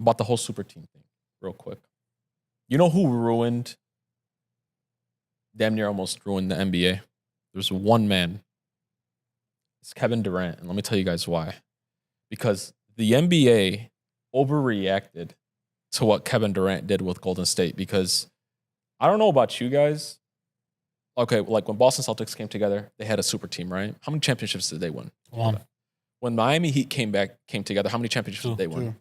about the whole super team thing real quick. You know who ruined, damn near almost ruined the NBA? There's one man. It's Kevin Durant. And let me tell you guys why. Because the NBA overreacted to what Kevin Durant did with Golden State. Because I don't know about you guys. Okay, like when Boston Celtics came together, they had a super team, right? How many championships did they win? One. When Miami Heat came together, how many championships did they win? Two.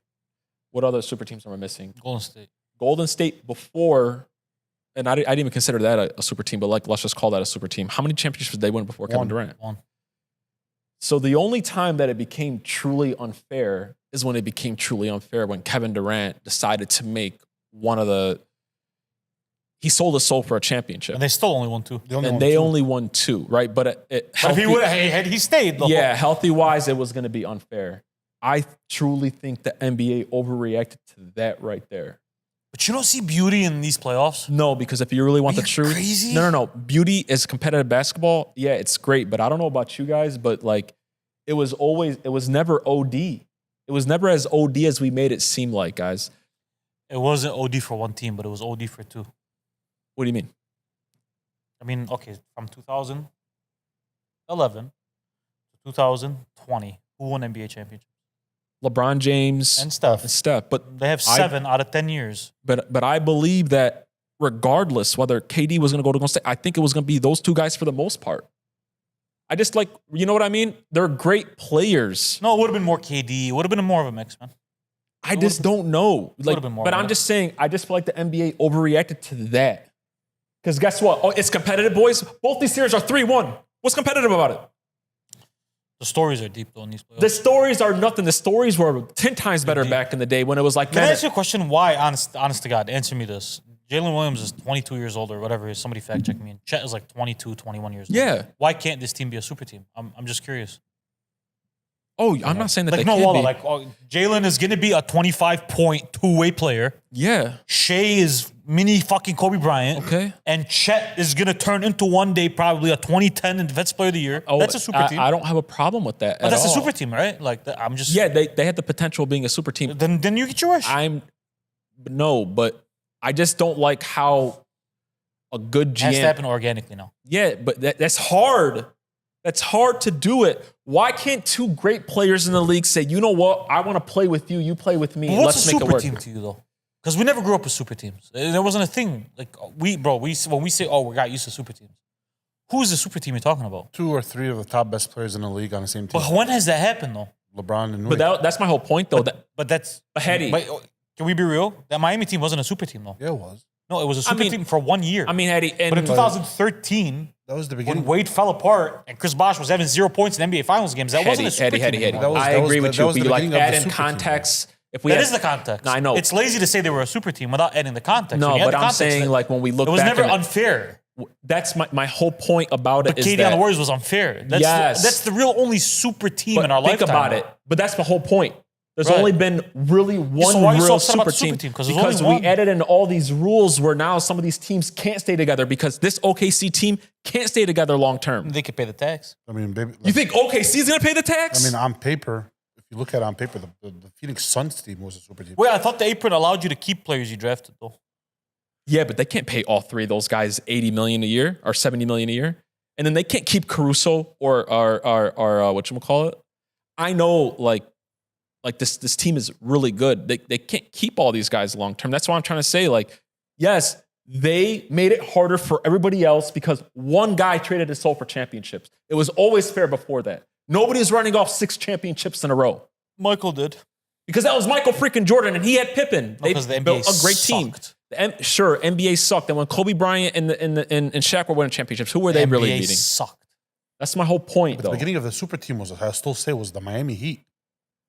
What other super teams are we missing? Golden State. Golden State before, and I didn't even consider that a super team, but like let's just call that a super team. How many championships did they win before Kevin Durant? One. So the only time that it became truly unfair is when it became truly unfair when Kevin Durant decided to make he sold his soul for a championship. And they still only won 2. They only won 2, right? But if he would had he stayed, healthy-wise, it was going to be unfair. I truly think the NBA overreacted to that right there. But you don't see beauty in these playoffs? No, because if you really want the truth, crazy? No. Beauty is competitive basketball. Yeah, it's great, but I don't know about you guys, but like, it was never OD. It was never as OD as we made it seem like, guys. It wasn't OD for one team, but it was OD for 2. What do you mean? I mean, okay, from 2011 to 2020, who won NBA championship? LeBron James And Steph. But They have 7 out of 10 years. But I believe that regardless whether KD was going to go to Golden State, I think it was going to be those 2 guys for the most part. I just like, you know what I mean? They're great players. No, it would have been more KD. It would have been more of a mix, man. I just don't know. Like, been more, but I'm just saying, I just feel like the NBA overreacted to that. Because guess what? Oh, it's competitive, boys. Both these series are 3-1. What's competitive about it? The stories are deep, though, in these playoffs. The stories are nothing. The stories were 10 times better back in the day when it was like, Can I ask you a question? Why? Honest to God, answer me this. Jalen Williams is 22 years old or whatever. Somebody fact check me. And Chet is like 22, 21 years old. Yeah. Why can't this team be a super team? I'm just curious. Oh, I'm not saying that Like, they no, can't be. like Jalen is going to be a 25-point two-way player. Yeah. Shea is mini fucking Kobe Bryant. Okay. And Chet is going to turn into one day probably a 2010 Defensive Player of the Year. Oh, that's a super team. I don't have a problem with that. But that's all. a super team, right? Like, I'm just... Yeah, they had the potential of being a super team. Then you get your wish. But I just don't like how a good GM... It has to happen organically now. Yeah, but that's hard. That's hard to do it. Why can't 2 great players in the league say, you know what, I want to play with you, you play with me, But and what's let's a make it super work. team to you, though? Because we never grew up with super teams. There wasn't a thing. Like, when we say, oh, we got used to super teams. Who's the super team you're talking about? 2 or 3 of the top best players in the league on the same team. But when has that happened, though? LeBron and Wade. But that's my whole point, though. But that's... Hedy. But can we be real? That Miami team wasn't a super team, though. Yeah, it was. No, it was a super team for 1 year. I mean, Hedy, but in 2013, that was the when beginning. Wade fell apart and Chris Bosh was having 0 points in NBA Finals games, that wasn't a super team. anymore. I agree with you. But you like beginning of add the in super context. team, If we That had- is the context. No, I know. It's lazy to say they were a super team without adding the context. No, When you add but the I'm context, saying like when we look it was back never at unfair. that's my whole point about it But is KD that on the Warriors was unfair. That's Yes. that's the real only super team but in our think lifetime. about it. But that's my whole point. There's Right. only been really one so why are you so real upset about super the super team team? 'Cause there's because only we one. added in all these rules where now some of these teams can't stay together because this OKC team can't stay together long term. They could pay the tax. I mean, baby, You think OKC is going to pay the tax? I mean, on paper, if you look at it on paper, the Phoenix Suns team was a super team. Wait, I thought the apron allowed you to keep players you drafted, though. yeah, but they can't pay all 3 of those guys $80 million a year or $70 million a year. And then they can't keep Caruso or whatchamacallit. I know like this team is really good. They can't keep all these guys long term. That's why I'm trying to say, like, yes, they made it harder for everybody else because one guy traded his soul for championships. It was always fair before that. Nobody's running off 6 championships in a row. Michael did. Because that was Michael freaking Jordan and he had Pippen. They Because the NBA built a great team. sucked. Sure, NBA sucked. And when Kobe Bryant and Shaq were winning championships, who were they really NBA beating? sucked. That's my whole point, But though. the beginning of the super team was, I still say, was the Miami Heat. It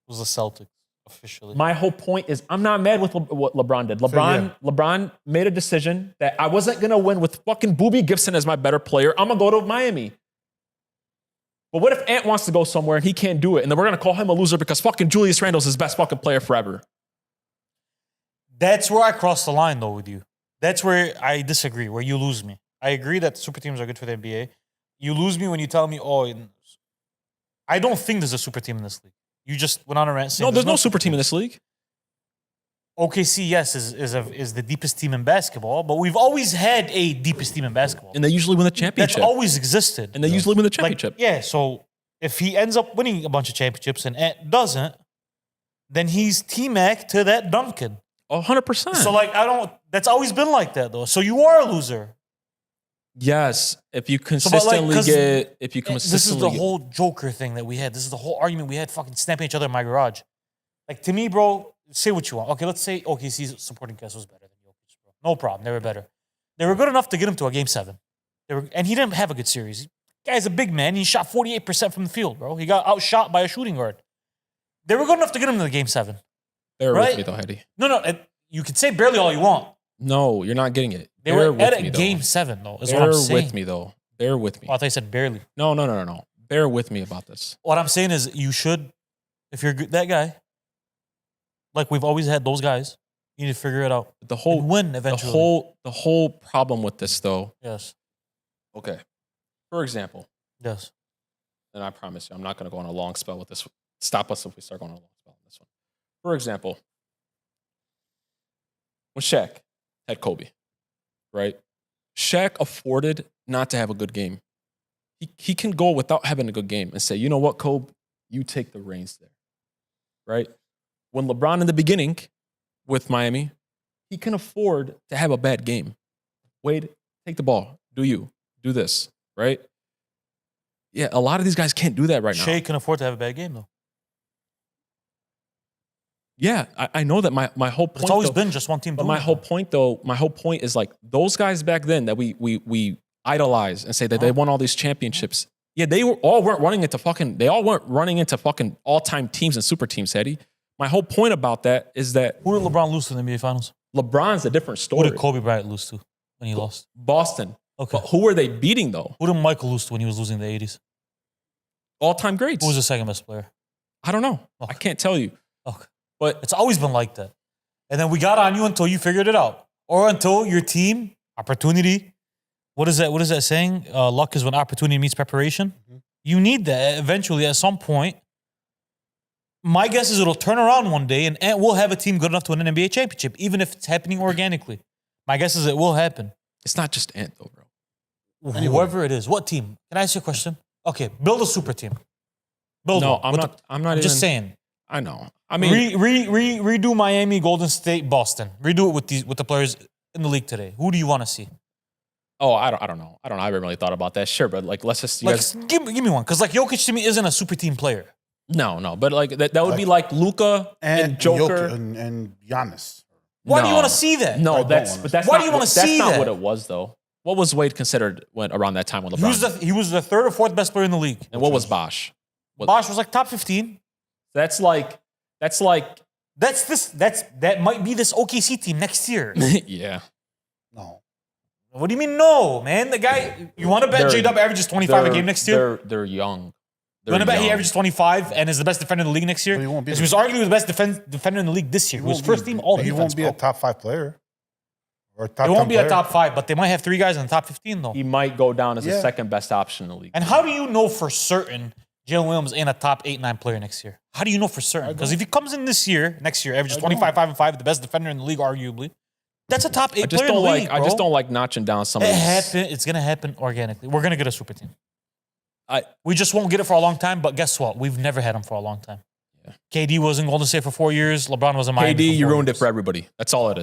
was the Celtics, officially. My whole point is I'm not mad with what LeBron did. LeBron made a decision that I wasn't going to win with fucking Boobie Gibson as my better player. I'm going to go to Miami. But what if Ant wants to go somewhere and he can't do it? And then we're going to call him a loser because fucking Julius Randle's his best fucking player forever. That's where I cross the line, though, with you. That's where I disagree, where you lose me. I agree that super teams are good for the NBA. You lose me when you tell me, I don't think there's a super team in this league. You just went on a rant saying No, there's no super team in this league. OKC, yes, is the deepest team in basketball, but we've always had a deepest team in basketball. And they usually win the That's championship. always existed. And they usually win the Like, championship. yeah, so if he ends up winning a bunch of championships and Ant doesn't, then he's T-Mac to that Duncan. 100%. So like that's always been like that though. So you are a loser. Yes, if you but, like, consistently 'cause get, This is the whole Joker thing that we had. This is the whole argument we had fucking snapping each other in my garage. Like to me, bro, say what you want. Okay, let's say OKC's supporting cast was better than Jokic, bro. No problem, they were better. They were good enough to get him to a game 7. And he didn't have a good series. Guy's a big man. He shot 48% from the field, bro. He got outshot by a shooting guard. They were good enough to get him to the game 7. Bear right? with me though, Hedy. No, you can say barely all you want. No, you're not getting it. They Bear were at with me, a though. game 7, though, is Bear what I'm saying. with me though. Bear with me. Oh, I thought you said barely. No. Bear with me about this. What I'm saying is you should, if you're that guy, like we've always had those guys, you need to figure it out. The whole And win eventually. the whole problem with this though. Yes. Okay. For example, Yes. and I promise you, I'm not going to go on a long spell with this. Stop us if we start going on a long spell on this one. For example, when Shaq had Kobe, right? Shaq afforded not to have a good game. He can go without having a good game and say, you know what, Kobe, you take the reins there, right? When LeBron in the beginning with Miami, he can afford to have a bad game. Wade, take the ball. Do this, right? Yeah, a lot of these guys can't do that right now. Shea can afford to have a bad game, though. Yeah, I know that my whole point. It's always though, been just one team But doing my it. whole point is like those guys back then that we idolize and say that they won all these championships. Yeah, they weren't running into fucking all-time teams and super teams, Hedy. My whole point about that is that Who did LeBron lose to in the NBA Finals? LeBron's a different Who story. did Kobe Bryant lose to when he lost? Boston. Okay. But who were they beating though? Who did Michael lose to when he was losing in the 80s? All-time greats. Who was the second best player? I don't know. Okay. I can't tell you. Okay. But It's always been like that. And then we got on you until you figured it out. Or until your team, opportunity. What is that saying? Luck is when opportunity meets preparation. Mm-hmm. You need that eventually at some point. My guess is it'll turn around one day and Ant will have a team good enough to win an NBA championship, even if it's happening organically. My guess is it will happen. it's not just Ant though, bro. Whoever it is. What team? Can I ask you a question? Okay, build a super team. Build No, one. I'm not even Just saying. I know. I mean, redo Miami, Golden State, Boston. Redo it with the players in the league today. Who do you want to see? oh, I don't know. I haven't really thought about that. Sure, but like, let's just Give me one, because like Jokic to me isn't a super team player. No, but like that would be like Luka and Joker. Jokic and Giannis. Why do you No. want to see that? No, don't that's wanna but that's Why not do you wanna what- see That's not that? what it was though. What was Wade considered when around that time with He LeBron? was the third or fourth best player in the league. And what was Bosh? Bosh was like top 15. That's like That might be this OKC team next year. yeah. No. What do you mean no, man? The guy, you want to bet They're- J-Dub averages 25 a game next year? They're young. You want to bet he averages 25 and is the best defender in the league next year? But he won't be Because he was arguably the best defender in the league this year. He was first team all He defense, won't be bro. a top 5 player. Or a top It won't 10 be a player. top 5, but they might have 3 guys in the top 15 though. He might go down as the Yeah. second best option in the league. And how do you know for certain Jalen Williams ain't a top 8, 9 player next year? How do you know for certain? Because if he comes in next year, averages 25, 5 and 5, the best defender in the league, arguably, that's a top 8 player in the league, bro. I just don't like notching down some of It these. happen. It's gonna happen organically. We're gonna get a super team. I- We just won't get it for a long time. But guess what? We've never had him for a long time. Yeah. KD was in Golden State for 4 years. LeBron was in Miami. KD, for you 4 ruined years. it for everybody. That's all it